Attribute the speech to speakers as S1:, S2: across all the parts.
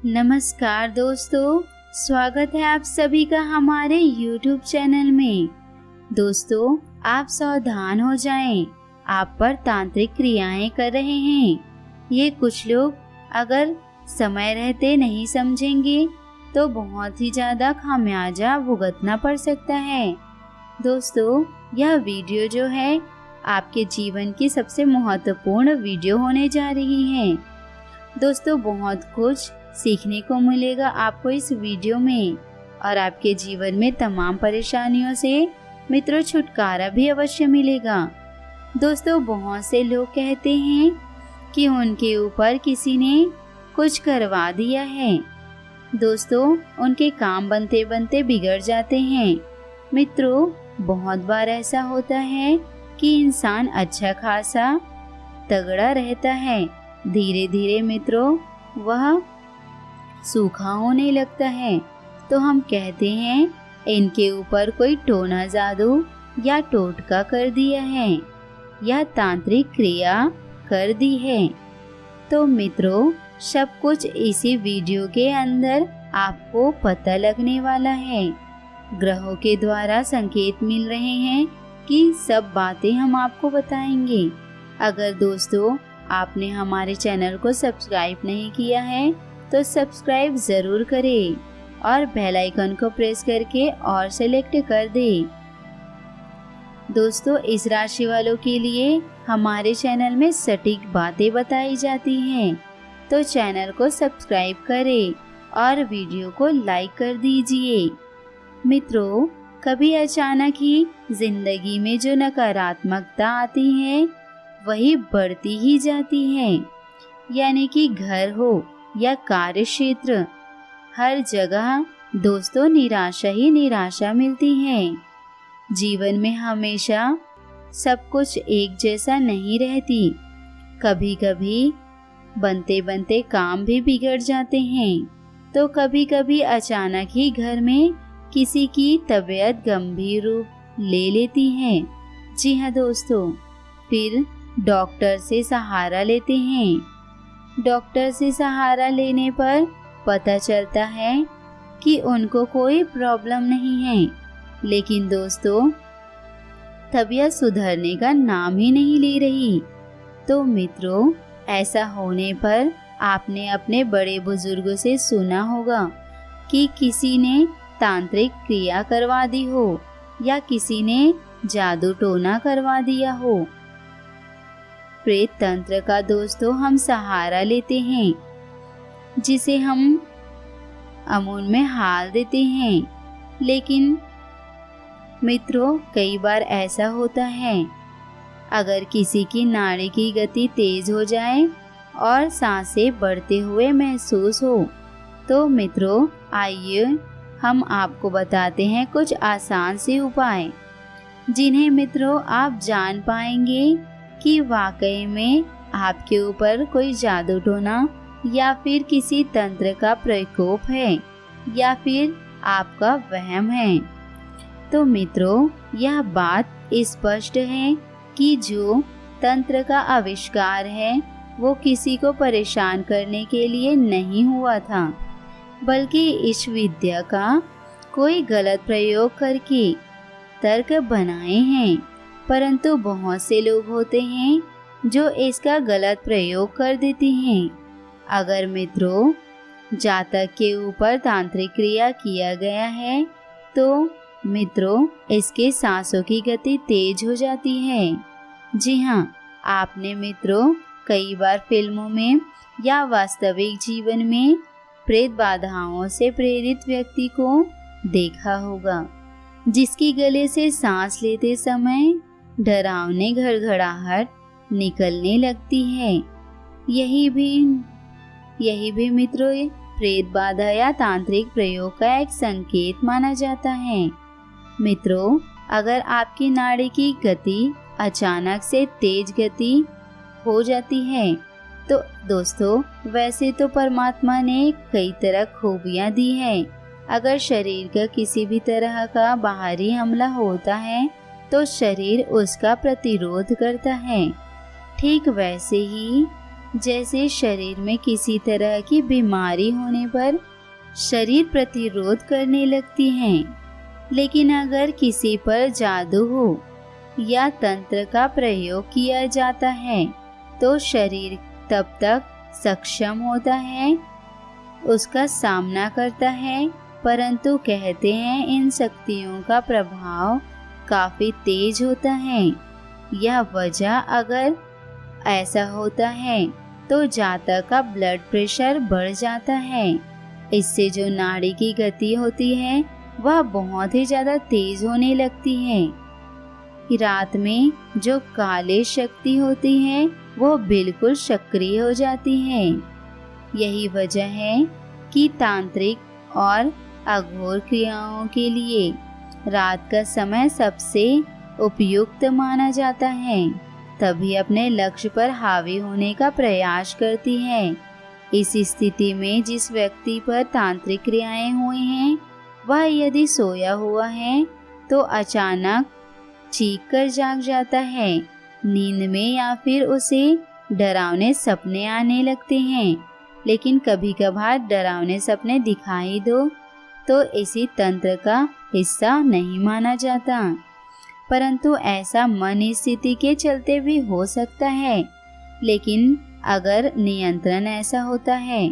S1: नमस्कार दोस्तों, स्वागत है आप सभी का हमारे YouTube चैनल में। दोस्तों, आप सावधान हो जाएं, आप पर तांत्रिक क्रियाएं कर रहे हैं। ये कुछ लोग अगर समय रहते नहीं समझेंगे तो बहुत ही ज़्यादा खामियाजा भुगतना पड़ सकता है। दोस्तों, यह वीडियो जो है आपके जीवन की सबसे महत्वपूर्ण वीडियो होने जा रही है। दोस्तों, बहुत कुछ सीखने को मिलेगा आपको इस वीडियो में और आपके जीवन में तमाम परेशानियों से मित्रों छुटकारा भी अवश्य मिलेगा। दोस्तों, बहुत से लोग कहते हैं कि उनके ऊपर किसी ने कुछ करवा दिया है। दोस्तों, उनके काम बनते बनते बिगड़ जाते हैं। मित्रों, बहुत बार ऐसा होता है कि इंसान अच्छा खासा तगड़ा रहता है, धीरे धीरे मित्रों वह सूखा होने लगता है। तो हम कहते हैं इनके ऊपर कोई टोना जादू या टोटका कर दिया है या तांत्रिक क्रिया कर दी है। तो मित्रों, सब कुछ इसी वीडियो के अंदर आपको पता लगने वाला है। ग्रहों के द्वारा संकेत मिल रहे हैं कि सब बातें हम आपको बताएंगे। अगर दोस्तों आपने हमारे चैनल को सब्सक्राइब नहीं किया है तो सब्सक्राइब ज़रूर करें और बेल आइकन को प्रेस करके और सेलेक्ट कर दें। दोस्तों, इस राशि वालों के लिए हमारे चैनल में सटीक बातें बताई जाती हैं, तो चैनल को सब्सक्राइब करें और वीडियो को लाइक कर दीजिए। मित्रों, कभी अचानक ही जिंदगी में जो नकारात्मकता आती है वही बढ़ती ही जाती है, यानी कि घर हो या कार्य क्षेत्र, हर जगह दोस्तों निराशा ही निराशा मिलती है। जीवन में हमेशा सब कुछ एक जैसा नहीं रहती, कभी कभी बनते बनते काम भी बिगड़ जाते हैं, तो कभी कभी अचानक ही घर में किसी की तबीयत गंभीर रूप ले लेती है। जी हाँ दोस्तों, फिर डॉक्टर से सहारा लेते हैं। डॉक्टर से सहारा लेने पर पता चलता है कि उनको कोई प्रॉब्लम नहीं है, लेकिन दोस्तों तबीयत सुधरने का नाम ही नहीं ले रही। तो मित्रों, ऐसा होने पर आपने अपने बड़े बुजुर्गों से सुना होगा कि किसी ने तांत्रिक क्रिया करवा दी हो या किसी ने जादू टोना करवा दिया हो। प्रेत तंत्र का दोस्तों हम सहारा लेते हैं, जिसे हम अमून में हाल देते हैं। लेकिन मित्रों, कई बार ऐसा होता है, अगर किसी की नाड़ी की गति तेज हो जाए और सांसें बढ़ते हुए महसूस हो, तो मित्रों आइए हम आपको बताते हैं कुछ आसान से उपाय, जिन्हें मित्रों आप जान पाएंगे कि वाकई में आपके ऊपर कोई जादू टोना या फिर किसी तंत्र का प्रकोप है या फिर आपका वहम है। तो मित्रों, यह बात स्पष्ट है कि जो तंत्र का आविष्कार है वो किसी को परेशान करने के लिए नहीं हुआ था, बल्कि इस विद्या का कोई गलत प्रयोग करके तर्क बनाए हैं। परंतु बहुत से लोग होते हैं जो इसका गलत प्रयोग कर देते हैं। अगर मित्रों जातक के ऊपर तांत्रिक क्रिया किया गया है तो मित्रों इसके सांसों की गति तेज हो जाती है। जी हाँ, आपने मित्रों कई बार फिल्मों में या वास्तविक जीवन में प्रेत बाधाओं से प्रेरित व्यक्ति को देखा होगा, जिसकी गले से सांस लेते समय डरावनी घड़घड़ाहट निकलने लगती है। यही भी मित्रों प्रेत बाधा या तांत्रिक प्रयोग का एक संकेत माना जाता है। मित्रों, अगर आपकी नाड़ी की गति अचानक से तेज गति हो जाती है तो दोस्तों वैसे तो परमात्मा ने कई तरह खूबियां दी है। अगर शरीर का किसी भी तरह का बाहरी हमला होता है तो शरीर उसका प्रतिरोध करता है। ठीक वैसे ही जैसे शरीर में किसी तरह की बीमारी होने पर शरीर प्रतिरोध करने लगती है। लेकिन अगर किसी पर जादू हो या तंत्र का प्रयोग किया जाता है तो शरीर तब तक सक्षम होता है, उसका सामना करता है, परंतु कहते हैं इन शक्तियों का प्रभाव काफी तेज होता है। यह वजह अगर ऐसा होता है तो जातक का ब्लड प्रेशर बढ़ जाता है। इससे जो नाड़ी की गति होती है वह बहुत ही ज्यादा तेज होने लगती है। रात में जो काले शक्ति होती है वो बिल्कुल सक्रिय हो जाती है। यही वजह है कि तांत्रिक और अघोर क्रियाओं के लिए रात का समय सबसे उपयुक्त माना जाता है। तभी अपने लक्ष्य पर हावी होने का प्रयास करती है। इस स्थिति में जिस व्यक्ति पर तांत्रिक क्रियाएं हुई हैं वह यदि सोया हुआ है तो अचानक चीख कर जाग जाता है। नींद में या फिर उसे डरावने सपने आने लगते हैं। लेकिन कभी कभार डरावने सपने दिखाई दो तो इसी तंत्र का हिस्सा नहीं माना जाता, परंतु ऐसा मन स्थिति के चलते भी हो सकता है। लेकिन अगर नियंत्रण ऐसा होता है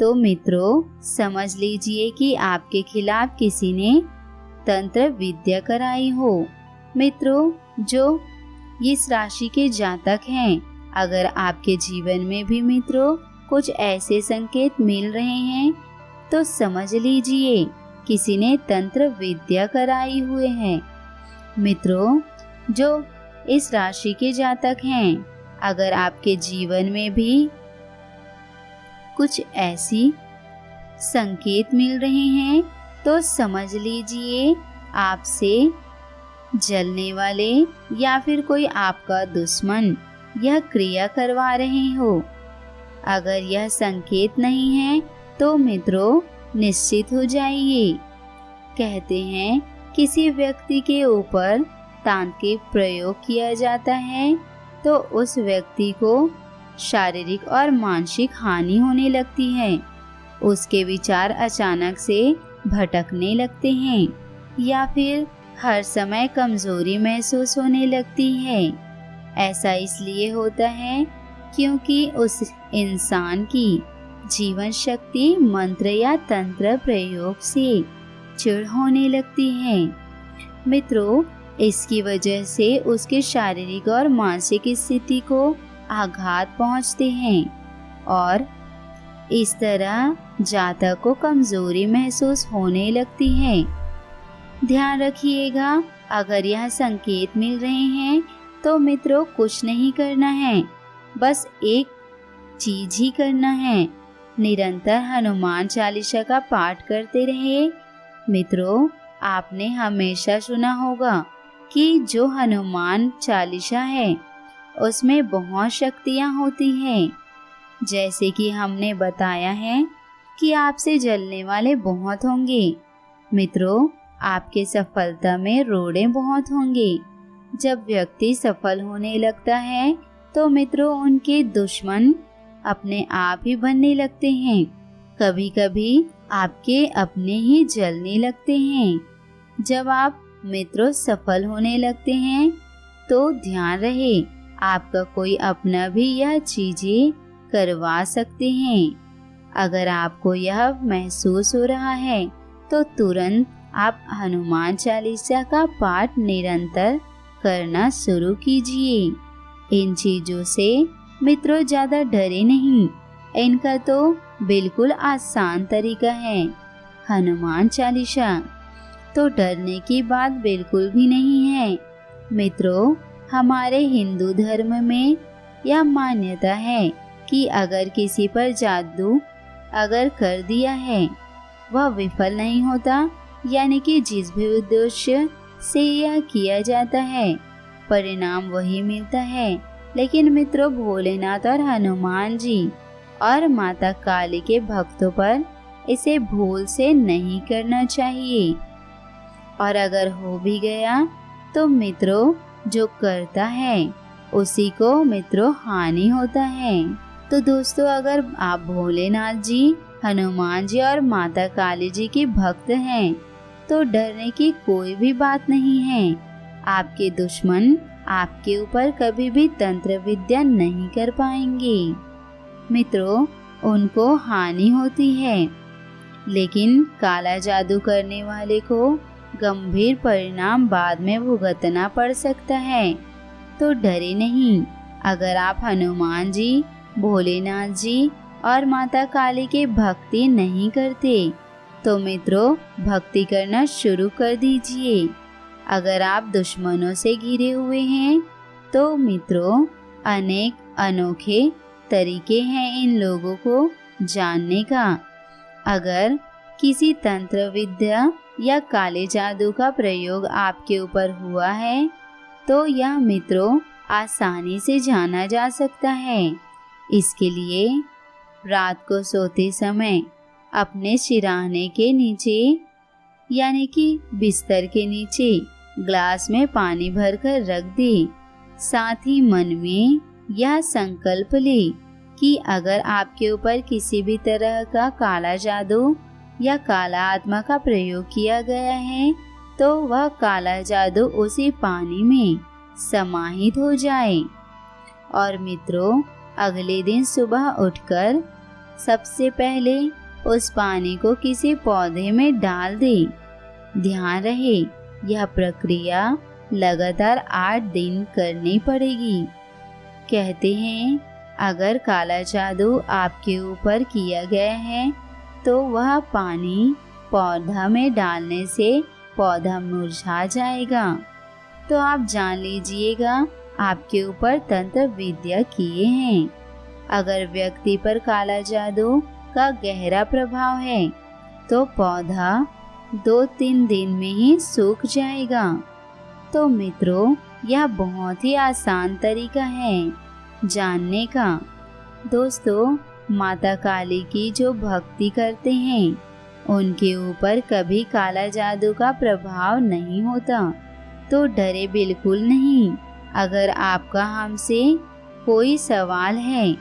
S1: तो मित्रों समझ लीजिए कि आपके खिलाफ किसी ने तंत्र विद्या कराई हो। मित्रों जो इस राशि के जातक हैं, अगर आपके जीवन में भी मित्रों कुछ ऐसे संकेत मिल रहे हैं तो समझ लीजिए किसी ने तंत्र विद्या कराई हुए हैं। मित्रों जो इस राशि के जातक हैं, अगर आपके जीवन में भी कुछ ऐसी संकेत मिल रहे हैं तो समझ लीजिए आपसे जलने वाले या फिर कोई आपका दुश्मन यह क्रिया करवा रहे हो। अगर यह संकेत नहीं है तो मित्रों निश्चित हो जाइए। कहते हैं किसी व्यक्ति के ऊपर तांत्रिक प्रयोग किया जाता है तो उस व्यक्ति को शारीरिक और मानसिक हानि होने लगती है। उसके विचार अचानक से भटकने लगते हैं या फिर हर समय कमजोरी महसूस होने लगती है। ऐसा इसलिए होता है क्योंकि उस इंसान की जीवन शक्ति मंत्र या तंत्र प्रयोग से चिढ़ होने लगती है। मित्रों इसकी वजह से उसके शारीरिक और मानसिक स्थिति को आघात पहुंचते हैं और इस तरह जातक को कमजोरी महसूस होने लगती है। ध्यान रखिएगा, अगर यह संकेत मिल रहे हैं तो मित्रों कुछ नहीं करना है, बस एक चीज ही करना है, निरंतर हनुमान चालीसा का पाठ करते रहिए। मित्रों आपने हमेशा सुना होगा कि जो हनुमान चालीसा है उसमें बहुत शक्तियाँ होती हैं। जैसे कि हमने बताया है कि आपसे जलने वाले बहुत होंगे। मित्रों आपके सफलता में रोड़े बहुत होंगे। जब व्यक्ति सफल होने लगता है तो मित्रों उनके दुश्मन अपने आप ही बनने लगते हैं। कभी कभी आपके अपने ही जलने लगते हैं। जब आप मित्रों सफल होने लगते हैं तो ध्यान रहे आपका कोई अपना भी यह चीजें करवा सकते हैं। अगर आपको यह महसूस हो रहा है तो तुरंत आप हनुमान चालीसा का पाठ निरंतर करना शुरू कीजिए। इन चीजों से मित्रों ज्यादा डरे नहीं, इनका तो बिल्कुल आसान तरीका है हनुमान चालीसा, तो डरने की बात बिल्कुल भी नहीं है। मित्रों हमारे हिंदू धर्म में यह मान्यता है कि अगर किसी पर जादू अगर कर दिया है वह विफल नहीं होता, यानी कि जिस भी उद्देश्य से यह किया जाता है परिणाम वही मिलता है। लेकिन मित्रों भोलेनाथ और हनुमान जी और माता काली के भक्तों पर इसे भूल से नहीं करना चाहिए, और अगर हो भी गया तो मित्रों जो करता है उसी को मित्रों हानि होता है। तो दोस्तों, अगर आप भोलेनाथ जी, हनुमान जी और माता काली जी के भक्त हैं तो डरने की कोई भी बात नहीं है। आपके दुश्मन आपके ऊपर कभी भी तंत्र विद्या नहीं कर पाएंगे। मित्रों, उनको हानि होती है, लेकिन काला जादू करने वाले को गंभीर परिणाम बाद में भुगतना पड़ सकता है। तो डरे नहीं। अगर आप हनुमान जी, भोलेनाथ जी और माता काली के भक्ति नहीं करते तो मित्रों, भक्ति करना शुरू कर दीजिए। अगर आप दुश्मनों से घिरे हुए हैं तो मित्रों, अनेक अनोखे तरीके हैं इन लोगों को जानने का। अगर किसी तंत्र विद्या या काले जादू का प्रयोग आपके ऊपर हुआ है तो यह मित्रों आसानी से जाना जा सकता है। इसके लिए रात को सोते समय अपने सिरहाने के नीचे यानी कि बिस्तर के नीचे ग्लास में पानी भरकर रख दे। साथ ही मन में यह संकल्प ले कि अगर आपके ऊपर किसी भी तरह का काला जादू या काला आत्मा का प्रयोग किया गया है तो वह काला जादू उसी पानी में समाहित हो जाए। और मित्रों, अगले दिन सुबह उठकर सबसे पहले उस पानी को किसी पौधे में डाल दे। ध्यान रहे, यह प्रक्रिया लगातार 8 दिन करनी पड़ेगी। कहते हैं, अगर काला जादू आपके ऊपर किया गया है तो वह पानी पौधा में डालने से पौधा मुरझा जाएगा। तो आप जान लीजिएगा आपके ऊपर तंत्र विद्या किए हैं। अगर व्यक्ति पर काला जादू का गहरा प्रभाव है तो पौधा 2-3 दिन में ही सूख जाएगा। तो मित्रों, यह बहुत ही आसान तरीका है जानने का। दोस्तों, माता काली की जो भक्ति करते हैं उनके ऊपर कभी काला जादू का प्रभाव नहीं होता। तो डरे बिल्कुल नहीं। अगर आपका हमसे कोई सवाल है,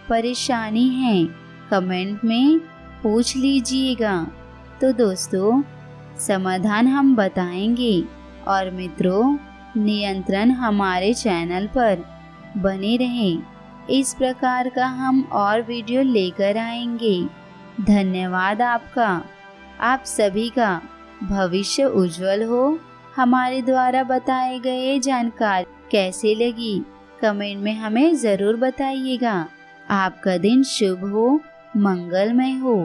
S1: परेशानी है, कमेंट में पूछ लीजिएगा। तो दोस्तों, समाधान हम बताएंगे। और मित्रों, नियंत्रण हमारे चैनल पर बने रहें। इस प्रकार का हम और वीडियो लेकर आएंगे। धन्यवाद आपका। आप सभी का भविष्य उज्जवल हो। हमारे द्वारा बताए गए जानकारी कैसे लगी कमेंट में हमें ज़रूर बताइएगा। आपका दिन शुभ हो, मंगलमय हो।